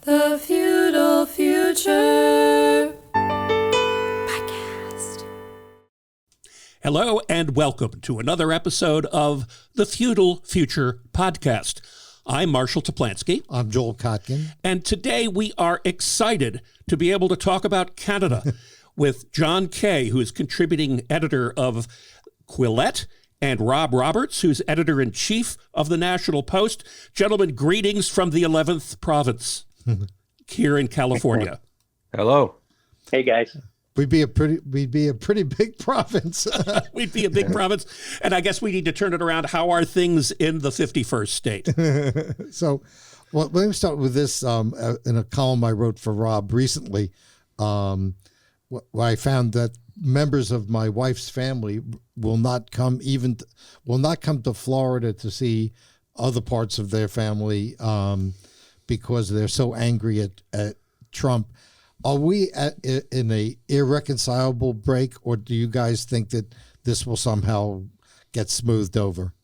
The Feudal Future Podcast. Hello and welcome to another episode of the Feudal Future Podcast. I'm Marshall Toplansky. I'm Joel Kotkin. And today we are excited to be able to talk about Canada with John Kay, who is contributing editor of Quillette, and Rob Roberts, who's editor-in-chief of the National Post. Gentlemen, greetings from the 11th province here in California. Hello. Hey guys. We'd be a pretty big province. We'd be a big province, and I guess we need to turn it around. How are things in the 51st state? So, well, let me start with this. In a column I wrote for Rob recently, where I found that members of my wife's family will not come to Florida to see other parts of their family because they're so angry at Trump. Are we in a irreconcilable break, or do you guys think that this will somehow get smoothed over?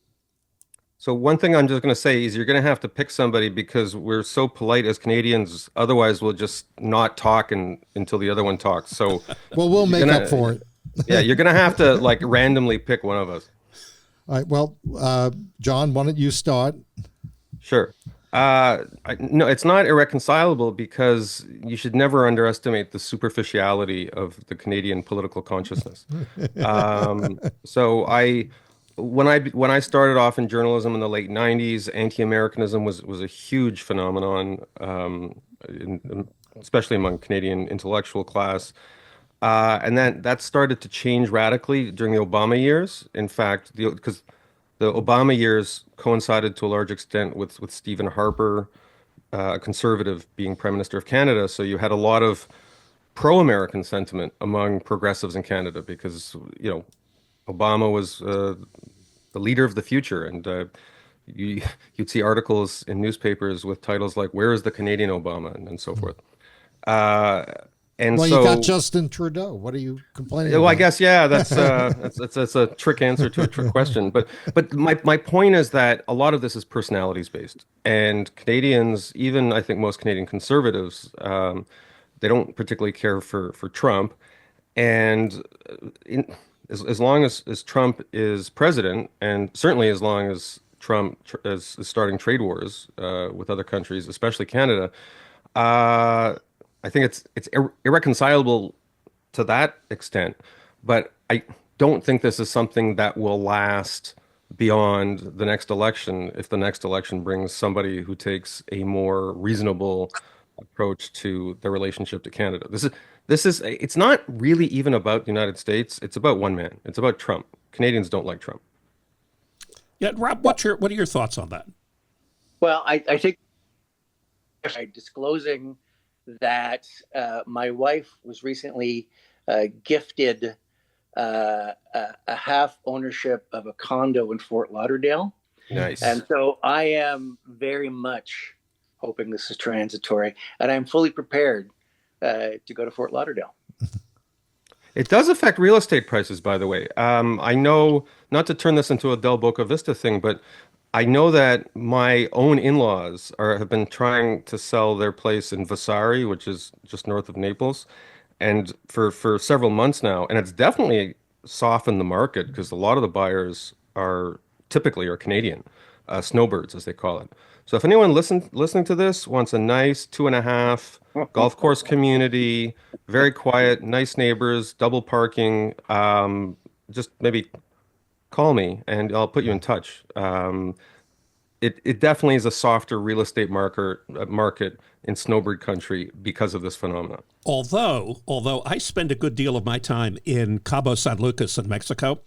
So one thing I'm just going to say is you're going to have to pick somebody because we're so polite as Canadians. Otherwise, we'll just not talk until the other one talks. So, well, we'll make up for it. Yeah, you're going to have to randomly pick one of us. All right. Well, John, why don't you start? Sure. No, it's not irreconcilable because you should never underestimate the superficiality of the Canadian political consciousness. When I started off in journalism in the late 90s, anti-Americanism was a huge phenomenon, especially among Canadian intellectual class. And then that started to change radically during the Obama years. In fact, because the Obama years coincided to a large extent with Stephen Harper, a conservative, being Prime Minister of Canada. So you had a lot of pro-American sentiment among progressives in Canada because, Obama was the leader of the future. And you'd see articles in newspapers with titles like, "Where is the Canadian Obama?" and so forth. You got Justin Trudeau. What are you complaining about? Well, I guess, yeah, that's a trick answer to a trick question. But my point is that a lot of this is personalities based, and Canadians, even I think most Canadian conservatives, they don't particularly care for Trump, and as long as Trump is president, and certainly as long as Trump is starting trade wars with other countries, especially Canada. I think it's irreconcilable to that extent, but I don't think this is something that will last beyond the next election if the next election brings somebody who takes a more reasonable approach to their relationship to Canada. It's not really even about the United States. It's about one man. It's about Trump. Canadians don't like Trump. Yeah, Rob, what are your thoughts on that? Well, I think disclosing that my wife was recently gifted a half ownership of a condo in Fort Lauderdale. Nice. And so I am very much hoping this is transitory, and I'm fully prepared to go to Fort Lauderdale. It does affect real estate prices, by the way. I know, not to turn this into a Del Boca Vista thing, but I know that my own in-laws have been trying to sell their place in Vasari, which is just north of Naples, and for several months now. And it's definitely softened the market because a lot of the buyers are typically Canadian, snowbirds, as they call it. So if anyone listening to this wants a nice 2.5 golf course community, very quiet, nice neighbors, double parking, just maybe call me and I'll put you in touch. It definitely is a softer real estate market in snowbird country because of this phenomenon. Although I spend a good deal of my time in Cabo San Lucas in Mexico,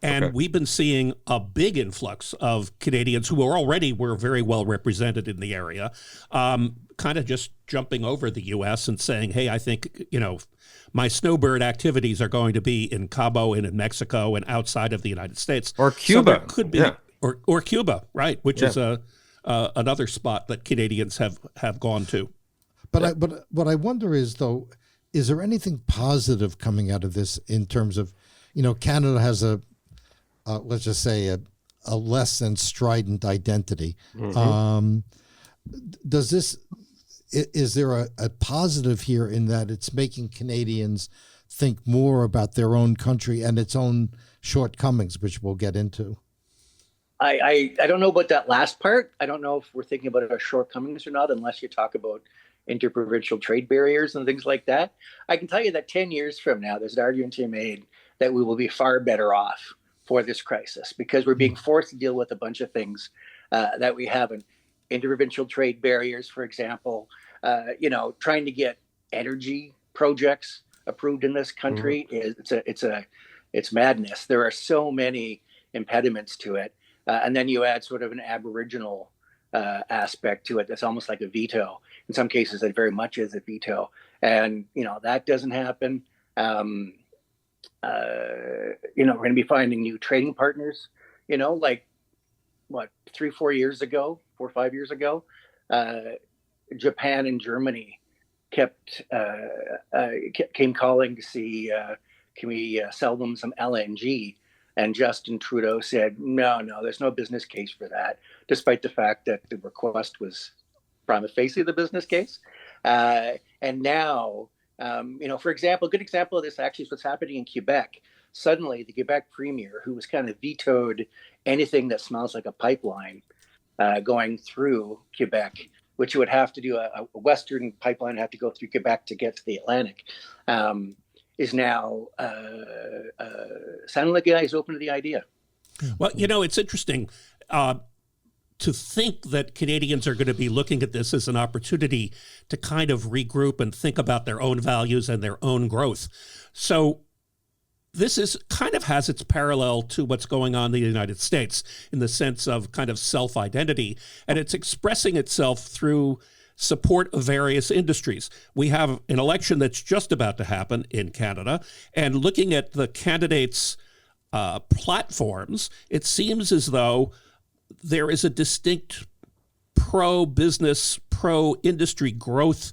and we've been seeing a big influx of Canadians who were very well represented in the area, kind of just jumping over the U.S. and saying, hey, I think, my snowbird activities are going to be in Cabo and in Mexico and outside of the United States. Or Cuba. So could be, or Cuba, right, which is another spot that Canadians have gone to. But what I wonder is, though, is there anything positive coming out of this in terms of, Canada has let's just say a less than strident identity. Mm-hmm. Does this, is there a positive here in that it's making Canadians think more about their own country and its own shortcomings, which we'll get into? I don't know about that last part. I don't know if we're thinking about our shortcomings or not, unless you talk about interprovincial trade barriers and things like that. I can tell you that 10 years from now, there's an argument to be made that we will be far better off for this crisis because we're being forced to deal with a bunch of things that we haven't. Interprovincial trade barriers, for example, trying to get energy projects approved in this country it's madness. There are so many impediments to it. And then you add sort of an Aboriginal aspect to it that's almost like a veto. In some cases, it very much is a veto. And, that doesn't happen. We're going to be finding new trading partners, like what, 4 years ago, 4 or 5 years ago, Japan and Germany came calling to see, can we sell them some LNG? And Justin Trudeau said, no, there's no business case for that, despite the fact that the request was prima facie the business case. And now, for example, a good example of this actually is what's happening in Quebec. Suddenly, the Quebec premier, who was kind of vetoed anything that smells like a pipeline going through Quebec, which would have to do a Western pipeline, have to go through Quebec to get to the Atlantic, is now sounding like a guy who's open to the idea. Well, it's interesting to think that Canadians are going to be looking at this as an opportunity to kind of regroup and think about their own values and their own growth. So this is kind of has its parallel to what's going on in the United States in the sense of kind of self-identity, and it's expressing itself through support of various industries. We have an election that's just about to happen in Canada, and looking at the candidates' platforms, it seems as though there is a distinct pro-business, pro-industry growth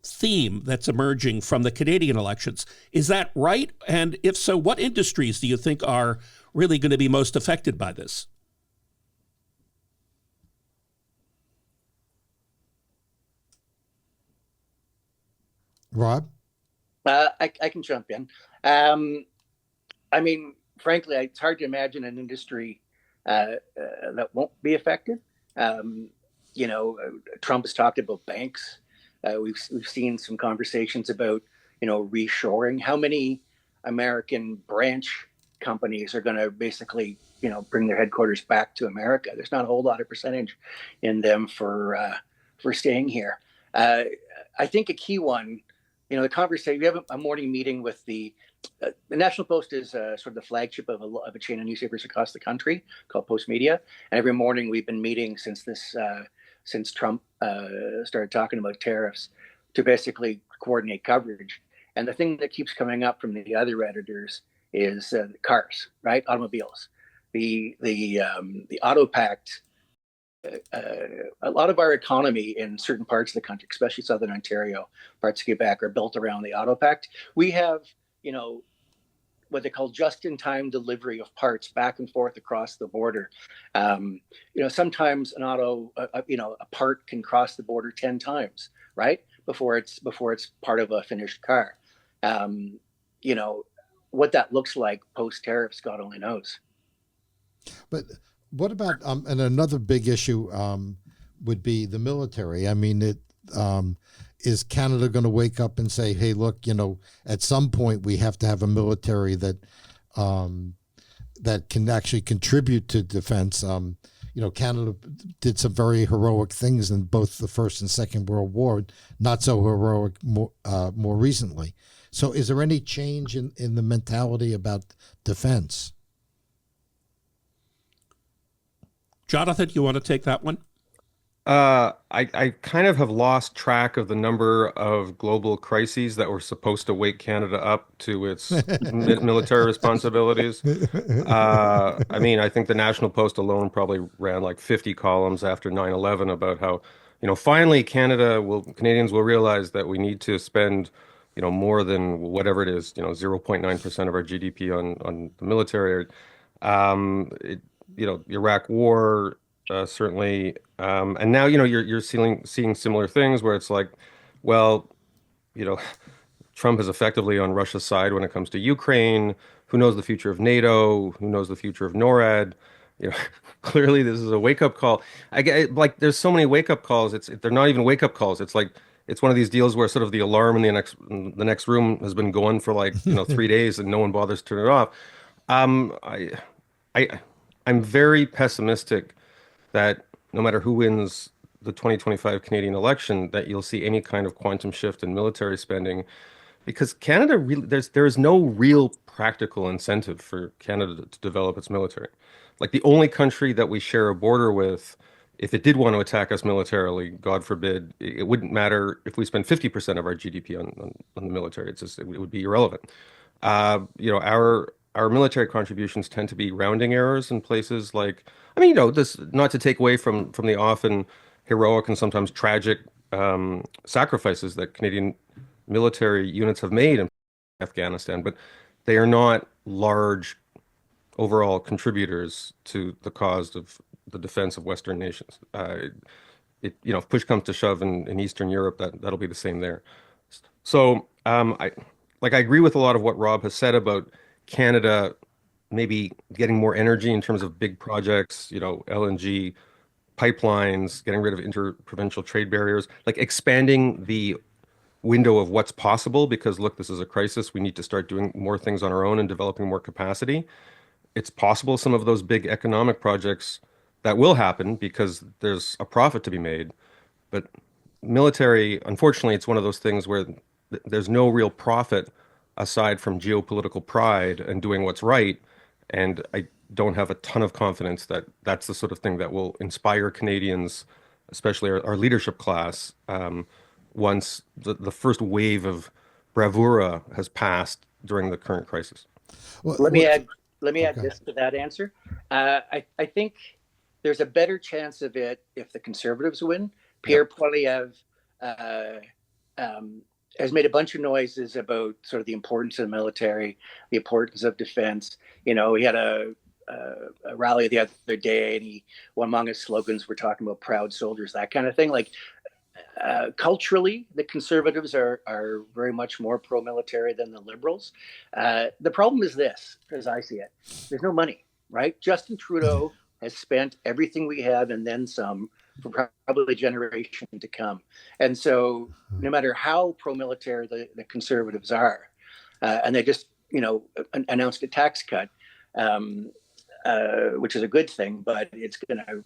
theme that's emerging from the Canadian elections. Is that right? And if so, what industries do you think are really going to be most affected by this? Rob? I can jump in. Frankly, it's hard to imagine an industry that won't be affected. Trump has talked about banks. We've seen some conversations about, reshoring. How many American branch companies are going to basically, bring their headquarters back to America? There's not a whole lot of percentage in them for staying here. I think a key one, the conversation, we have a morning meeting with the National Post is sort of the flagship of a chain of newspapers across the country called Post Media. And every morning we've been meeting since Trump started talking about tariffs to basically coordinate coverage. And the thing that keeps coming up from the other editors is cars, right? Automobiles. The auto pact. A lot of our economy in certain parts of the country, especially Southern Ontario, parts of Quebec, are built around the auto pact. We have, what they call just-in-time delivery of parts back and forth across the border. Sometimes an auto, a part can cross the border 10 times, right? Before it's part of a finished car. What that looks like post tariffs, God only knows. But what about and another big issue would be the military. I mean, is Canada going to wake up and say, "Hey, look, at some point we have to have a military that can actually contribute to defense." Canada did some very heroic things in both the First and Second World War, not so heroic more recently. So, is there any change in the mentality about defense? Jonathan, you want to take that one? I kind of have lost track of the number of global crises that were supposed to wake Canada up to its military responsibilities. I think the National Post alone probably ran like 50 columns after 9/11 about how, finally Canadians will realize that we need to spend, more than whatever it is, 0.9% of our GDP on the military. Iraq War certainly And now, you're seeing similar things where it's like, well, you know, Trump is effectively on Russia's side when it comes to Ukraine. Who knows the future of NATO? Who knows the future of NORAD? You know, clearly this is a wake-up call. I get like there's so many wake-up calls. They're not even wake-up calls. It's like it's one of these deals where sort of the alarm in the next room has been going for like 3 days and no one bothers to turn it off. Um, I I I'm very pessimistic that no matter who wins the 2025 Canadian election, that you'll see any kind of quantum shift in military spending because Canada really there is no real practical incentive for Canada to develop its military. Like the only country that we share a border with, if it did want to attack us militarily, God forbid, it wouldn't matter if we spend 50% of our GDP on the military. It would be irrelevant. Our military contributions tend to be rounding errors in places like, I mean, this not to take away from the often heroic and sometimes tragic sacrifices that Canadian military units have made in Afghanistan, but they are not large overall contributors to the cause of the defense of Western nations. If push comes to shove in Eastern Europe, that'll be the same there. So, I agree with a lot of what Rob has said about Canada maybe getting more energy in terms of big projects, LNG pipelines, getting rid of interprovincial trade barriers, like expanding the window of what's possible because look, this is a crisis. We need to start doing more things on our own and developing more capacity. It's possible some of those big economic projects that will happen because there's a profit to be made. But military, unfortunately, it's one of those things where there's no real profit aside from geopolitical pride and doing what's right. And I don't have a ton of confidence that that's the sort of thing that will inspire Canadians, especially our leadership class, once the first wave of bravura has passed during the current crisis. Well, Let me what- add let me add okay. this to that answer. I think there's a better chance of it if the Conservatives win. Pierre Poilievre uh, has made a bunch of noises about sort of the importance of the military, the importance of defense. He had a rally the other day, and one among his slogans were talking about proud soldiers, that kind of thing. Like culturally, the Conservatives are very much more pro-military than the Liberals. The problem is this, as I see it: there's no money, right? Justin Trudeau has spent everything we have and then some for probably a generation to come. And so no matter how pro-military the Conservatives are, and they just, announced a tax cut, which is a good thing, but it's going to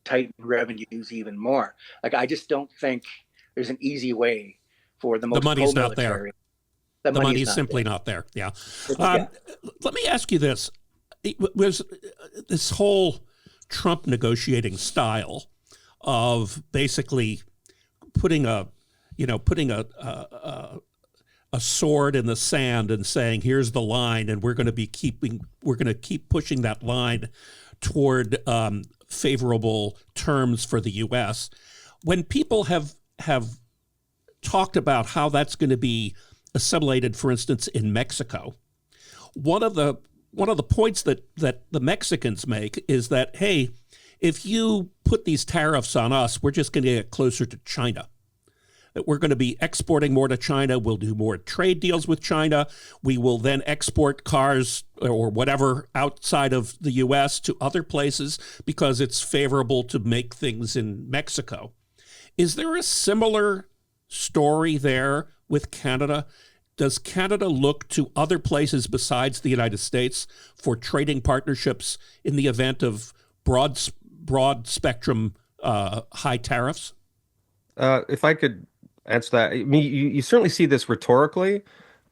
tighten revenues even more. Like, I just don't think there's an easy way for the most money's not pro-military. there. The money's simply not there. Yeah. Let me ask you this. Was this whole Trump negotiating style of basically putting a sword in the sand and saying, here's the line, and we're going to keep pushing that line toward favorable terms for the U.S. When people have talked about how that's going to be assimilated, for instance, in Mexico, one of the points that the Mexicans make is that, hey, if you put these tariffs on us, we're just going to get closer to China. That we're going to be exporting more to China. We'll do more trade deals with China. We will then export cars or whatever outside of the U.S. to other places because it's favorable to make things in Mexico. Is there a similar story there with Canada? Does Canada look to other places besides the United States for trading partnerships in the event of broad spectrum high tariffs? If I could answer that, I mean, you certainly see this rhetorically,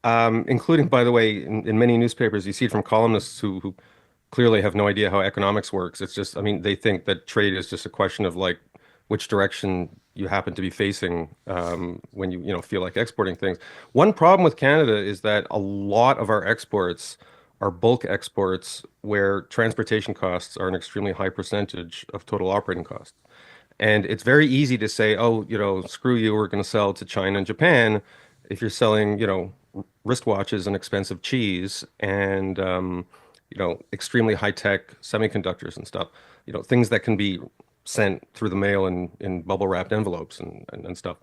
including, by the way, in many newspapers, you see it from columnists who clearly have no idea how economics works. It's just, I mean, they think that trade is just a question of like which direction you happen to be facing when you feel like exporting things. One problem with Canada is that a lot of our exports are bulk exports where transportation costs are an extremely high percentage of total operating costs. And it's very easy to say, oh, screw you, we're going to sell to China and Japan if you're selling, wristwatches and expensive cheese and, extremely high-tech semiconductors and stuff, things that can be sent through the mail in bubble wrapped envelopes and stuff.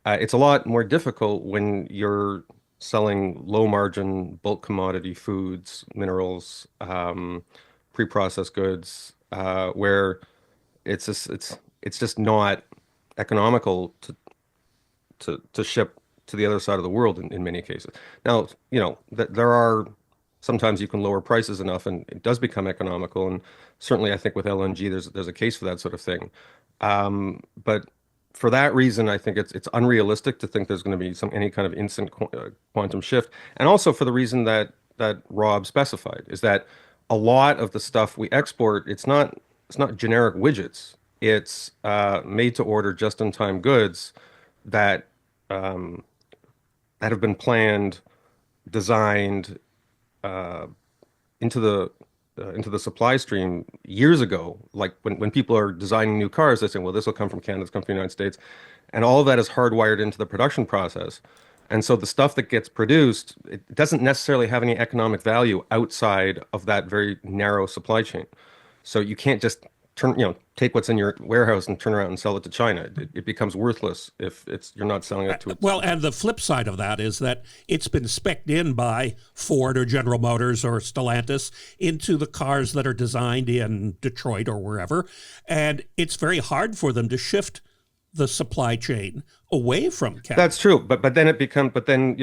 It's a lot more difficult when you're selling low margin bulk commodity foods, minerals, pre-processed goods, where it's just not economical to ship to the other side of the world in many cases. Now, there are sometimes you can lower prices enough and it does become economical. And certainly I think with LNG, there's a case for that sort of thing. But for that reason, I think it's unrealistic to think there's going to be any kind of instant quantum shift. And also for the reason that Rob specified is that a lot of the stuff we export, it's not generic widgets. It's made to order just-in-time goods that that have been planned, designed uh, into the supply stream years ago. Like when people are designing new cars, they say, well, this will come from Canada, this will come from the United States. And all of that is hardwired into the production process. And so the stuff that gets produced, it doesn't necessarily have any economic value outside of that very narrow supply chain. So you can't just take what's in your warehouse and turn around and sell it to China. It becomes worthless if you're not selling it to it. Well, and the flip side of that is that it's been spec'd in by Ford or General Motors or Stellantis into the cars that are designed in Detroit or wherever. And it's very hard for them to shift the supply chain away from Canada. That's true. But then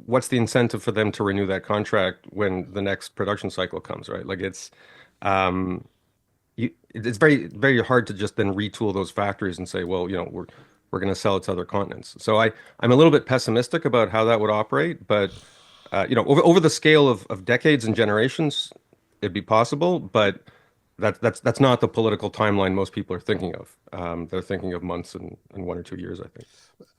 what's the incentive for them to renew that contract when the next production cycle comes, right? Like um, it's very, very hard to just then retool those factories and say, well, we're going to sell it to other continents. So I'm a little bit pessimistic about how that would operate, but over the scale of decades and generations, it'd be possible, but that's not the political timeline most people are thinking of. They're thinking of months and 1 or 2 years, I think.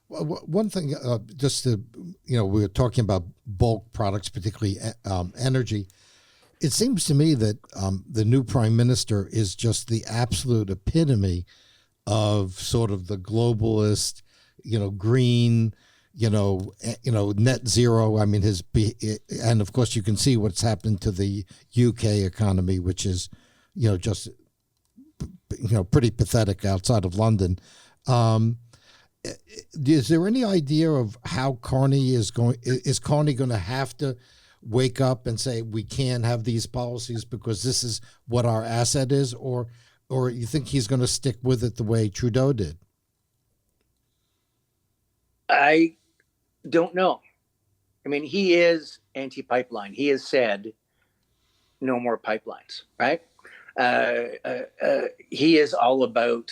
Well, one thing, just to, we were talking about bulk products, particularly energy. It seems to me that the new prime minister is just the absolute epitome of sort of the globalist, green, net zero. I mean, and of course you can see what's happened to the UK economy, which is, just, pretty pathetic outside of London. Is there any idea of how Carney is going? Is Carney going to have to wake up and say we can't have these policies because this is what our asset is, or you think he's going to stick with it the way Trudeau did? I don't know. I mean, he is anti-pipeline. He has said no more pipelines, right? He is all about,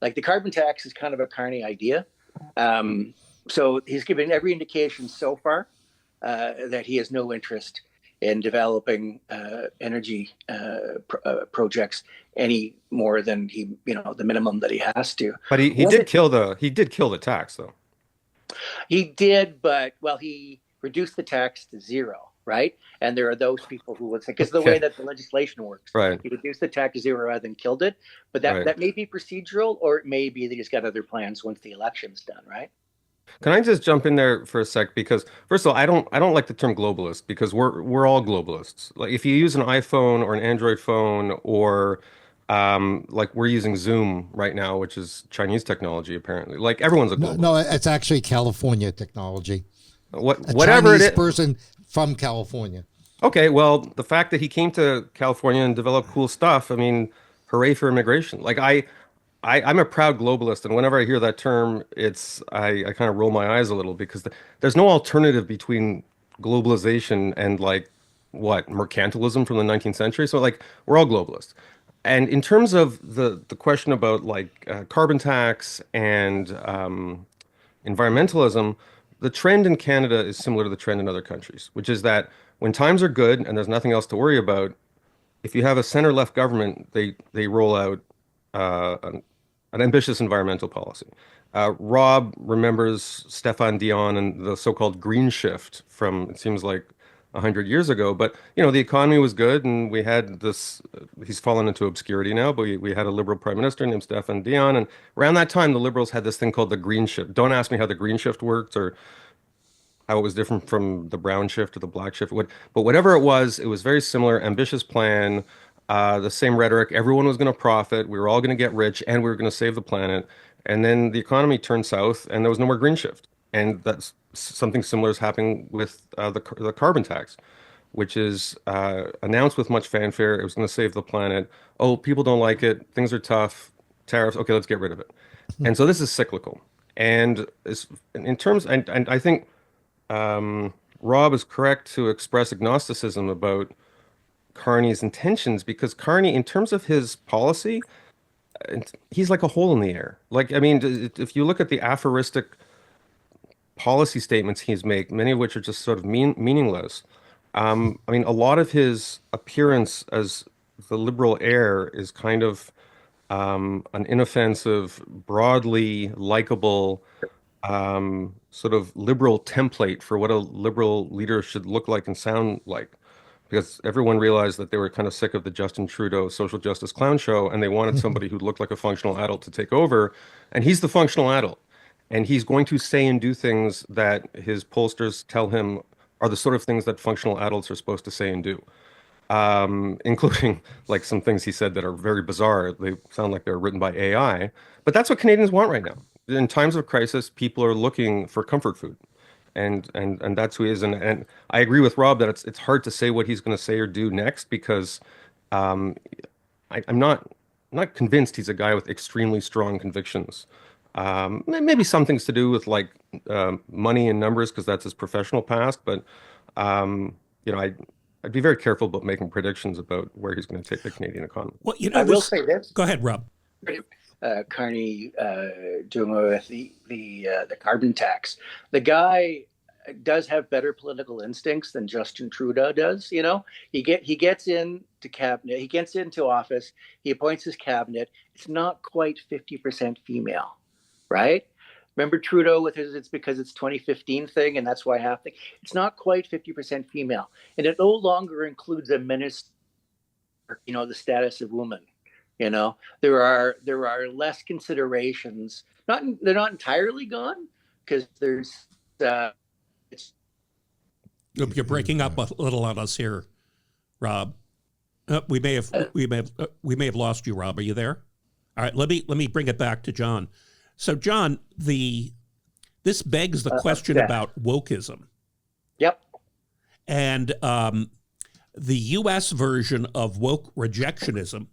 like, the carbon tax is kind of a Carney idea. So he's given every indication so far that he has no interest in developing energy projects any more than the minimum that he has to. But he did kill the tax, though. He did, but he reduced the tax to zero, right? And there are those people who would say, because the way that the legislation works, right? He reduced the tax to zero rather than killed it. But that may be procedural, or it may be that he's got other plans once the election's done, right? Can I just jump in there for a sec? Because first of all, I don't like the term globalist because we're all globalists. Like if you use an iPhone or an Android phone or like we're using Zoom right now, which is Chinese technology apparently. Like everyone's a globalist. No, it's actually California technology. Whatever Chinese it is. Person from California. Okay, well, the fact that he came to California and developed cool stuff, I mean, hooray for immigration. Like I'm a proud globalist, and whenever I hear that term, I kind of roll my eyes a little because there's no alternative between globalization and like mercantilism from the 19th century. So like we're all globalists. And in terms of the question about like carbon tax and environmentalism, the trend in Canada is similar to the trend in other countries, which is that when times are good and there's nothing else to worry about, if you have a center-left government, they roll out an ambitious environmental policy. Rob remembers Stéphane Dion and the so-called green shift from, it seems like, 100 years ago. But, the economy was good and we had this, he's fallen into obscurity now, but we had a liberal prime minister named Stéphane Dion. And around that time, the liberals had this thing called the green shift. Don't ask me how the green shift worked or how it was different from the brown shift or the black shift. But whatever it was very similar, ambitious plan. The same rhetoric. Everyone was going to profit. We were all going to get rich, and we were going to save the planet. And then the economy turned south, and there was no more green shift. And that's something similar is happening with the carbon tax, which is announced with much fanfare. It was going to save the planet. Oh, people don't like it. Things are tough. Tariffs. Okay, let's get rid of it. And so this is cyclical. And in terms, and I think Rob is correct to express agnosticism about Carney's intentions because Carney, in terms of his policy, he's like a hole in the air. Like, I mean, if you look at the aphoristic policy statements he's made, many of which are just sort of meaningless. I mean, a lot of his appearance as the liberal heir is kind of an inoffensive, broadly likable sort of liberal template for what a liberal leader should look like and sound like. Because everyone realized that they were kind of sick of the Justin Trudeau social justice clown show, and they wanted somebody who looked like a functional adult to take over. And he's the functional adult. And he's going to say and do things that his pollsters tell him are the sort of things that functional adults are supposed to say and do, including like some things he said that are very bizarre. They sound like they're written by AI. But that's what Canadians want right now. In times of crisis, people are looking for comfort food. And that's who he is. And I agree with Rob that it's hard to say what he's going to say or do next because I'm not convinced he's a guy with extremely strong convictions. Maybe some things to do with like money and numbers because that's his professional past. But I'd be very careful about making predictions about where he's going to take the Canadian economy. Well, I will say this. Go ahead, Rob. Carney doing away with the carbon tax. The guy does have better political instincts than Justin Trudeau does. You know, he gets into cabinet, he gets into office, he appoints his cabinet. It's not quite 50% female, right? Remember Trudeau with his "it's because it's 2015" thing, and that's why half thing. It's not quite 50% female, and it no longer includes a minister. You know, the status of woman. You know, there are less considerations. They're not entirely gone because there's it's. You're breaking up a little on us here, Rob. We may have lost you, Rob. Are you there? All right, let me bring it back to John. So, John, this begs the question about wokeism. Yep. And the U.S. version of woke rejectionism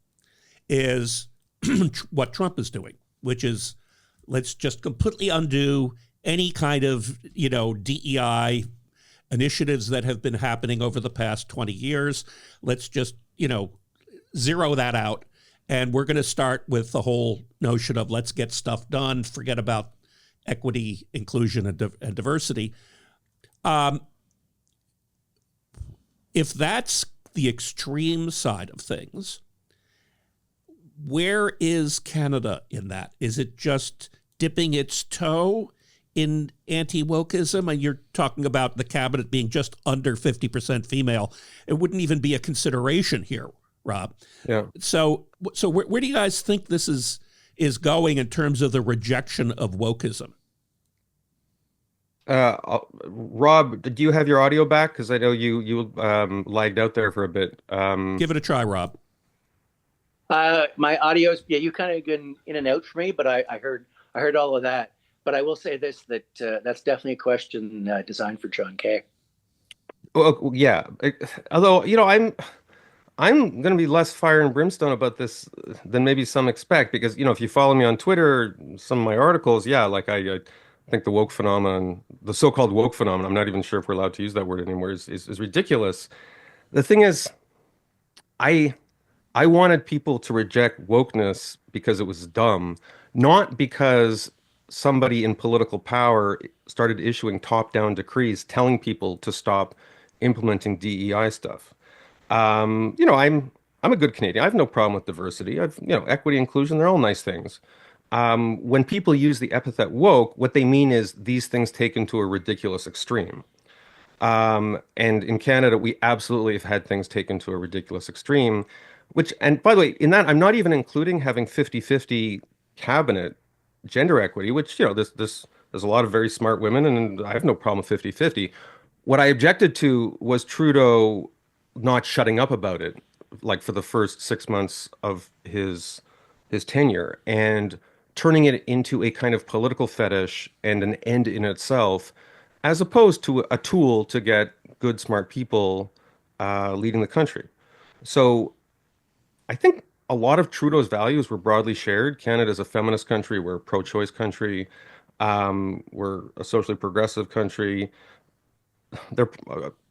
is what Trump is doing, which is let's just completely undo any kind of, DEI initiatives that have been happening over the past 20 years. Let's just, zero that out. And we're going to start with the whole notion of let's get stuff done, forget about equity, inclusion, and diversity. If that's the extreme side of things, where is Canada in that? Is it just dipping its toe in anti-wokeism? And you're talking about the cabinet being just under 50% female. It wouldn't even be a consideration here, Rob. Yeah. So where do you guys think this is going in terms of the rejection of wokeism? Rob, do you have your audio back? Because I know you lagged out there for a bit. Give it a try, Rob. My audio's you kind of been in and out for me, but I heard all of that. But I will say this that that's definitely a question designed for John Kay. Well, yeah. Although I'm going to be less fire and brimstone about this than maybe some expect because if you follow me on Twitter, some of my articles, like I think the woke phenomenon, the so-called woke phenomenon, I'm not even sure if we're allowed to use that word anymore, is ridiculous. The thing is, I wanted people to reject wokeness because it was dumb, not because somebody in political power started issuing top-down decrees telling people to stop implementing DEI stuff. I'm a good Canadian. I have no problem with diversity. Equity, inclusion, they're all nice things. When people use the epithet woke, what they mean is these things taken to a ridiculous extreme. And in Canada, we absolutely have had things taken to a ridiculous extreme, and by the way, in that, I'm not even including having 50-50 cabinet gender equity, which, there's a lot of very smart women, and I have no problem with 50-50. What I objected to was Trudeau not shutting up about it like for the first 6 months of his tenure, and turning it into a kind of political fetish and an end in itself, as opposed to a tool to get good, smart people leading the country. So I think a lot of Trudeau's values were broadly shared. Canada's a feminist country. We're a pro-choice country. We're a socially progressive country. Their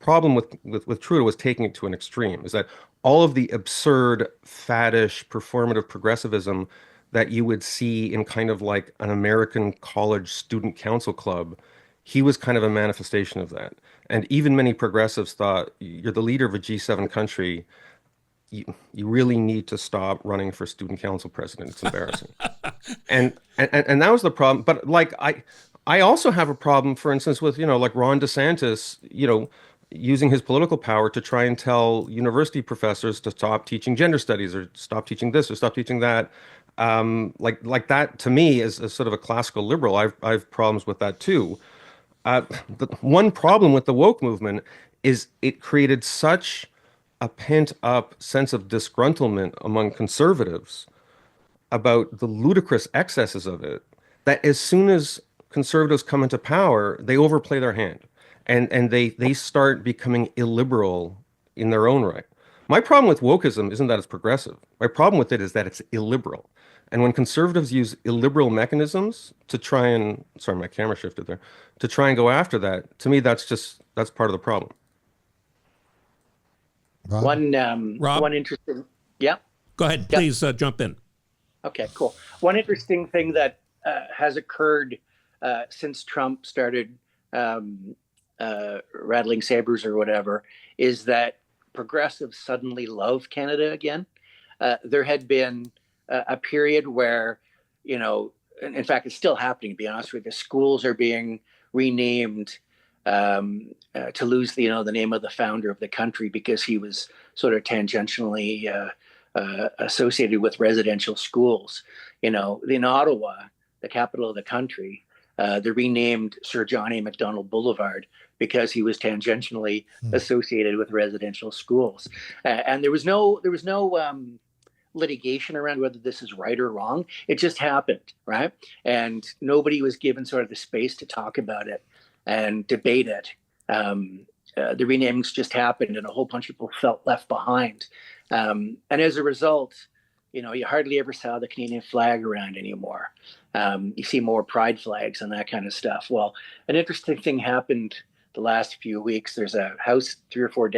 problem with Trudeau was taking it to an extreme, is that all of the absurd, faddish, performative progressivism that you would see in kind of like an American college student council club, he was kind of a manifestation of that. And even many progressives thought, you're the leader of a G7 country. You really need to stop running for student council president. It's embarrassing. And that was the problem. But like I also have a problem, for instance, with, like Ron DeSantis, using his political power to try and tell university professors to stop teaching gender studies or stop teaching this or stop teaching that. Like that to me is sort of a classical liberal. I've problems with that too. The one problem with the woke movement is it created such a pent up sense of disgruntlement among conservatives about the ludicrous excesses of it, that as soon as conservatives come into power, they overplay their hand, and they start becoming illiberal in their own right. My problem with wokeism isn't that it's progressive. My problem with it is that it's illiberal. And when conservatives use illiberal mechanisms to try and, sorry, my camera shifted there, to try and go after that, to me, that's part of the problem. Rob? Rob? One interesting, yeah. Go ahead, Yep. please jump in. Okay, cool. One interesting thing that has occurred since Trump started rattling sabers or whatever is that progressives suddenly love Canada again. There had been a period where, in fact, it's still happening, to be honest with you. Schools are being renamed to lose the name of the founder of the country because he was sort of tangentially associated with residential schools. In Ottawa, the capital of the country, they renamed Sir John A. Macdonald Boulevard because he was tangentially associated with residential schools. And there was no litigation around whether this is right or wrong. It just happened, right? And nobody was given sort of the space to talk about it and debate it. The renamings just happened, and a whole bunch of people felt left behind. And as a result, you hardly ever saw the Canadian flag around anymore. You see more pride flags and that kind of stuff. Well, an interesting thing happened the last few weeks. There's a house three or four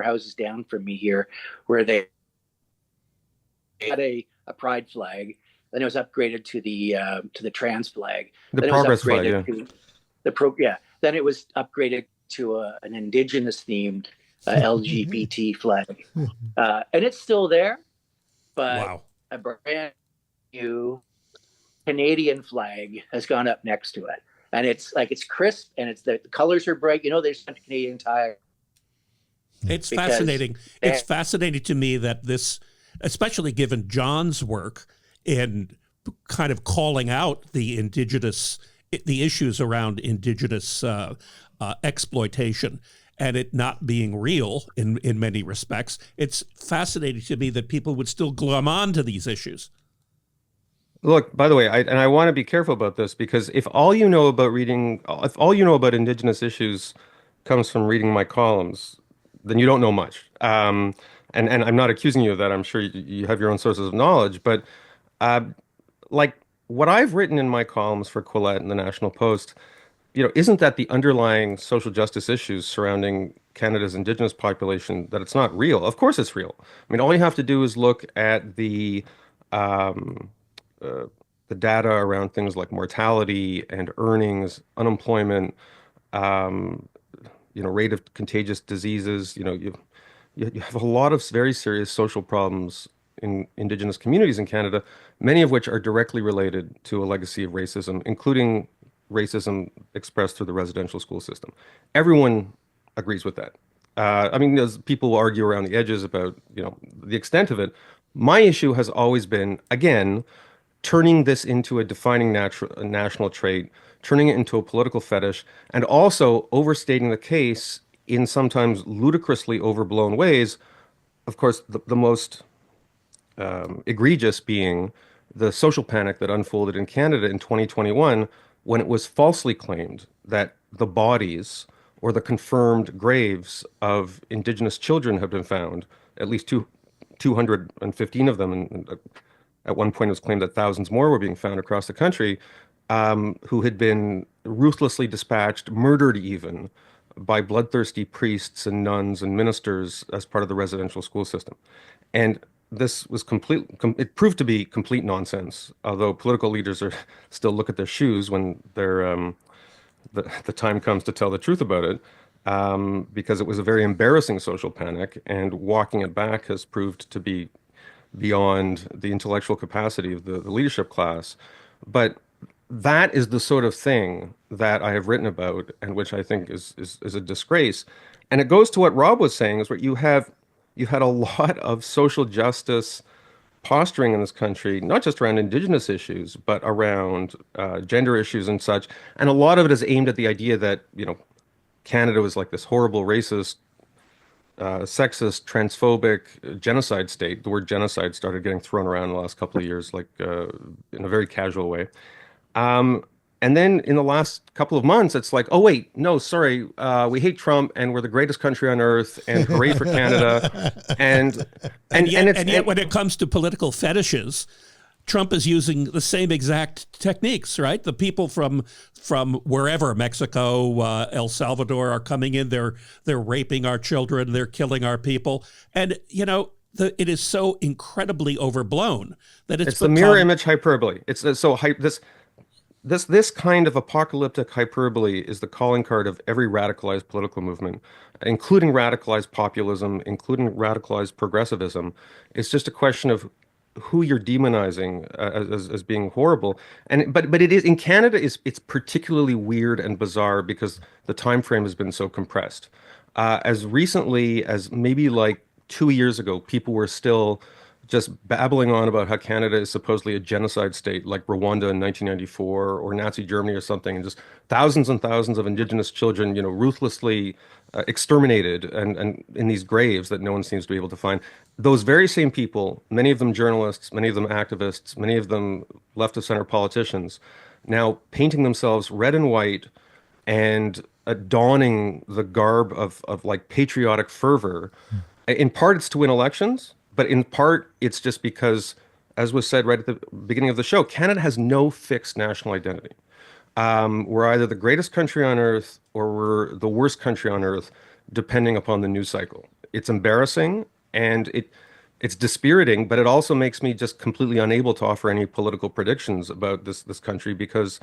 houses down from me here where they had a pride flag. Then it was upgraded to the trans flag. The then progress flag, yeah. Then it was upgraded to an indigenous themed LGBT flag, and it's still there, but Wow. a brand new Canadian flag has gone up next to it, and it's crisp and the colors are bright. They just went to Canadian Tire. It's fascinating. It's fascinating to me that this, especially given John's work in kind of calling out the issues around Indigenous exploitation and it not being real in many respects. It's fascinating to me that people would still glom on to these issues. Look, by the way, I want to be careful about this, because if all you know about Indigenous issues comes from reading my columns, then you don't know much. And I'm not accusing you of that. I'm sure you have your own sources of knowledge, but like what I've written in my columns for Quillette and the National Post, isn't that the underlying social justice issues surrounding Canada's Indigenous population, that it's not real? Of course it's real. I mean, all you have to do is look at the data around things like mortality and earnings, unemployment, rate of contagious diseases. You have a lot of very serious social problems in Indigenous communities in Canada, many of which are directly related to a legacy of racism, including racism expressed through the residential school system. Everyone agrees with that. I mean, there's people who argue around the edges about, the extent of it. My issue has always been, again, turning this into a defining national trait, turning it into a political fetish, and also overstating the case in sometimes ludicrously overblown ways of course, the most egregious being the social panic that unfolded in Canada in 2021 when it was falsely claimed that the bodies or the confirmed graves of Indigenous children have been found, at least 215 of them, and at one point it was claimed that thousands more were being found across the country, who had been ruthlessly dispatched, murdered even, by bloodthirsty priests and nuns and ministers as part of the residential school system. And this was it proved to be complete nonsense, although political leaders are still look at their shoes when the time comes to tell the truth about it, because it was a very embarrassing social panic, and walking it back has proved to be beyond the intellectual capacity of the leadership class. But that is the sort of thing that I have written about, and which I think is a disgrace. And it goes to what Rob was saying, is where you had a lot of social justice posturing in this country, not just around Indigenous issues, but around gender issues and such. And a lot of it is aimed at the idea that, Canada was like this horrible racist, sexist, transphobic genocide state. The word genocide started getting thrown around in the last couple of years, like in a very casual way. Um, and then in the last couple of months, it's like, oh wait, no, sorry, we hate Trump, and we're the greatest country on earth, and hooray for Canada, and and yet, when it comes to political fetishes, Trump is using the same exact techniques, right? The people from wherever, Mexico, El Salvador, are coming in. They're raping our children. They're killing our people, and it is so incredibly overblown that it's the mirror image hyperbole. It's this kind of apocalyptic hyperbole is the calling card of every radicalized political movement, including radicalized populism, including radicalized progressivism. It's just a question of who you're demonizing as being horrible. But it is in Canada it's particularly weird and bizarre because the time frame has been so compressed. As recently as maybe like 2 years ago, people were still just babbling on about how Canada is supposedly a genocide state like Rwanda in 1994 or Nazi Germany or something, and just thousands and thousands of Indigenous children, ruthlessly exterminated and in these graves that no one seems to be able to find. Those very same people, many of them journalists, many of them activists, many of them left of center politicians, now painting themselves red and white and donning the garb of like patriotic fervor. In part, it's to win elections, but in part, it's just because, as was said right at the beginning of the show, Canada has no fixed national identity. We're either the greatest country on earth or we're the worst country on earth, depending upon the news cycle. It's embarrassing and it's dispiriting, but it also makes me just completely unable to offer any political predictions about this country because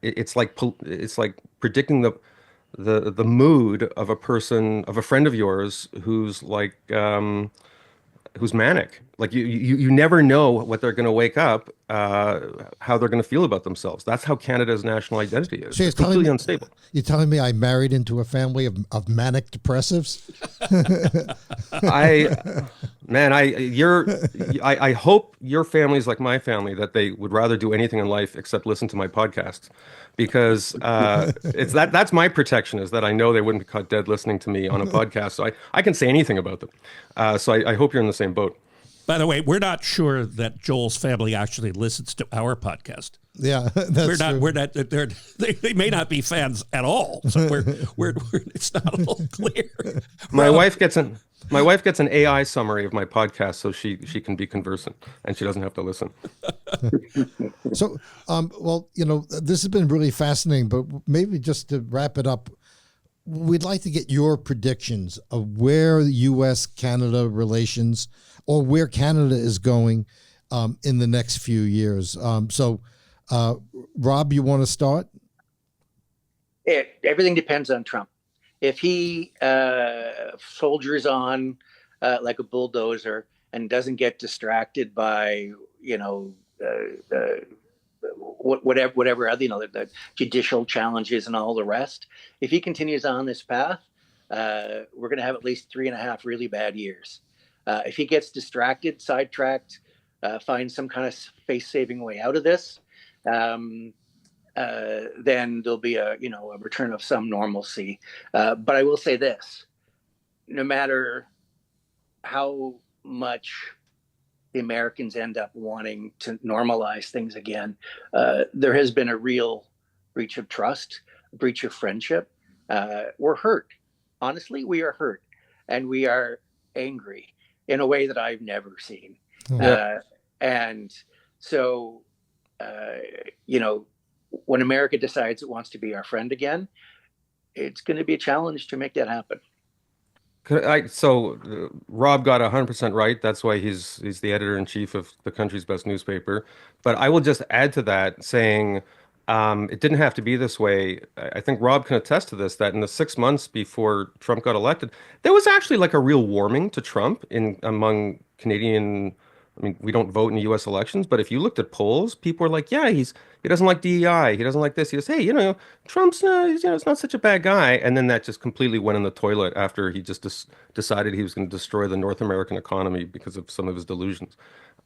it's like predicting the mood of a person, of a friend of yours who's like who's manic. Like you never know what they're going to wake up, how they're going to feel about themselves. That's how Canada's national identity is. So it's completely unstable. You're telling me I married into a family of manic depressives? I hope your family's like my family, that they would rather do anything in life except listen to my podcast, because that's my protection, is that I know they wouldn't be caught dead listening to me on a podcast. So I can say anything about them. So I hope you're in the same boat. By the way, we're not sure that Joel's family actually listens to our podcast. Yeah, that's true. We're not. They may not be fans at all. So we're it's not all clear. My wife gets an AI summary of my podcast, so she can be conversant and she doesn't have to listen. So, well, this has been really fascinating, but maybe just to wrap it up, we'd like to get your predictions of where the U.S.-Canada relations, or where Canada is going in the next few years. Rob, you want to start? Everything depends on Trump. If he soldiers on like a bulldozer and doesn't get distracted by whatever other the judicial challenges and all the rest, if he continues on this path, we're going to have at least 3.5 really bad years. If he gets distracted, sidetracked, finds some kind of face-saving way out of this, then there'll be a return of some normalcy. But I will say this: no matter how much the Americans end up wanting to normalize things again. There has been a real breach of trust, a breach of friendship. We're hurt. Honestly, we are hurt, and we are angry in a way that I've never seen. And so, when America decides it wants to be our friend again, it's going to be a challenge to make that happen. Rob got 100% right. That's why he's the editor-in-chief of the country's best newspaper. But I will just add to that saying it didn't have to be this way. I think Rob can attest to this, that in the 6 months before Trump got elected, there was actually like a real warming to Trump among Canadian. I mean, we don't vote in U.S. elections, but if you looked at polls, people were like, yeah, he doesn't like DEI. He doesn't like this. He says, hey, Trump's, it's not such a bad guy. And then that just completely went in the toilet after he just decided he was going to destroy the North American economy because of some of his delusions.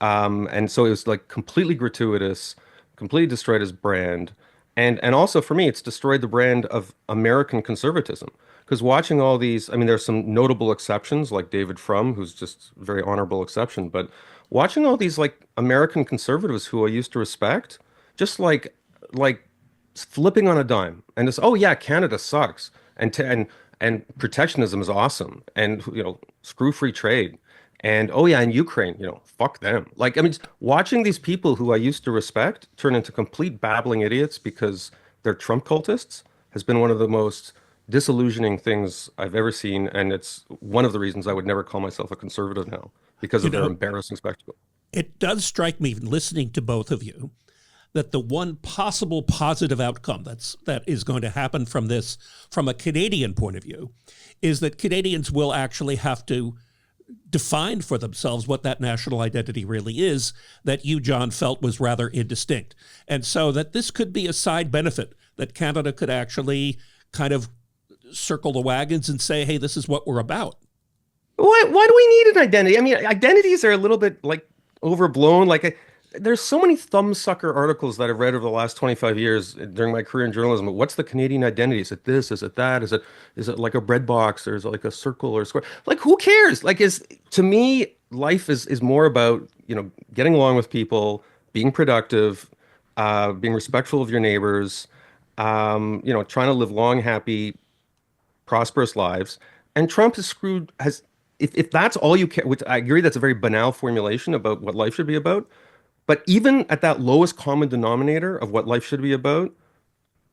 And so it was like completely gratuitous, completely destroyed his brand. And also for me, it's destroyed the brand of American conservatism. Because watching all these, I mean, there's some notable exceptions like David Frum, who's just a very honorable exception, but watching all these like American conservatives who I used to respect, just like flipping on a dime and just, oh yeah, Canada sucks and protectionism is awesome and screw free trade and oh yeah, in Ukraine, fuck them. Like I mean, just watching these people who I used to respect turn into complete babbling idiots because they're Trump cultists has been one of the most disillusioning things I've ever seen, and it's one of the reasons I would never call myself a conservative now because of their embarrassing spectacle. It does strike me, listening to both of you, that the one possible positive outcome that is going to happen from this, from a Canadian point of view, is that Canadians will actually have to define for themselves what that national identity really is that you, John, felt was rather indistinct. And so that this could be a side benefit, that Canada could actually kind of circle the wagons and say, hey, this is what we're about. Why do we need an identity? I mean, identities are a little bit like overblown. There's so many thumbsucker articles that I've read over the last 25 years during my career in journalism. What's the Canadian identity? Is it this? Is it that? Is it like a bread box, or is it like a circle or a square? Like, who cares? To me, life is more about, getting along with people, being productive, being respectful of your neighbors, trying to live long, happy, prosperous lives. And Trump if that's all you care, which I agree that's a very banal formulation about what life should be about, but even at that lowest common denominator of what life should be about,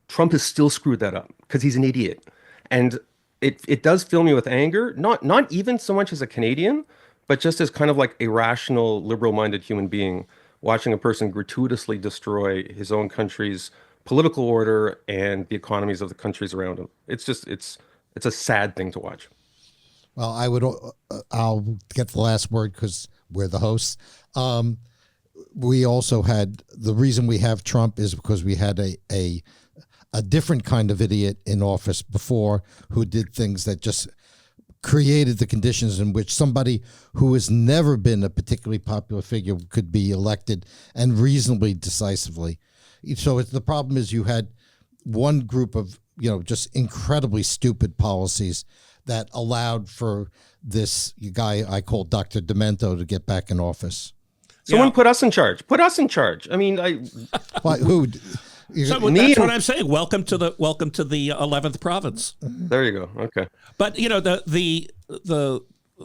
Trump has still screwed that up because he's an idiot. And it does fill me with anger, not even so much as a Canadian, but just as kind of like a rational, liberal-minded human being watching a person gratuitously destroy his own country's political order and the economies of the countries around him. It's a sad thing to watch. Well, I'll get the last word because we're the hosts. We also had, the reason we have Trump is because we had a different kind of idiot in office before who did things that just created the conditions in which somebody who has never been a particularly popular figure could be elected, and reasonably decisively. So the problem is you had one group of, just incredibly stupid policies that allowed for this guy I call Dr. Demento to get back in office. Someone put us in charge. Put us in charge. I mean, who? So that's what I'm saying. Welcome to the 11th province. There you go. Okay. But the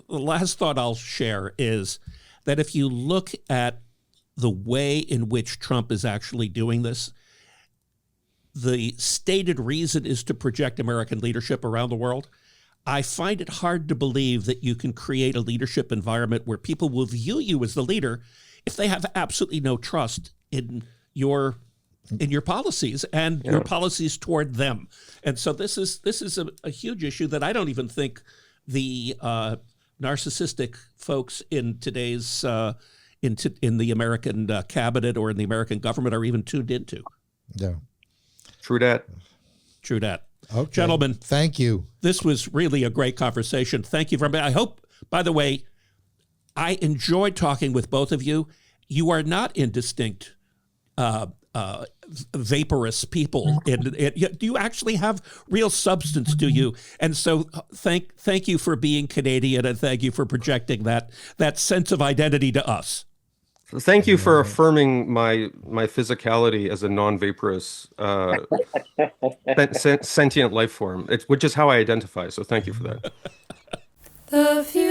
last thought I'll share is that if you look at the way in which Trump is actually doing this, the stated reason is to project American leadership around the world. I find it hard to believe that you can create a leadership environment where people will view you as the leader if they have absolutely no trust in your policies and your policies toward them. And so this is a huge issue that I don't even think the narcissistic folks in today's in the American cabinet or in the American government are even tuned into. Yeah. True that. Okay. Gentlemen, thank you. This was really a great conversation. Thank you very much. I hope, by the way, I enjoyed talking with both of you. You are not indistinct vaporous people. Do you actually have real substance? Do you? And so thank you for being Canadian, and thank you for projecting that sense of identity to us. Thank you for affirming my physicality as a non-vaporous sentient life form, which is how I identify. So thank you for that. The future.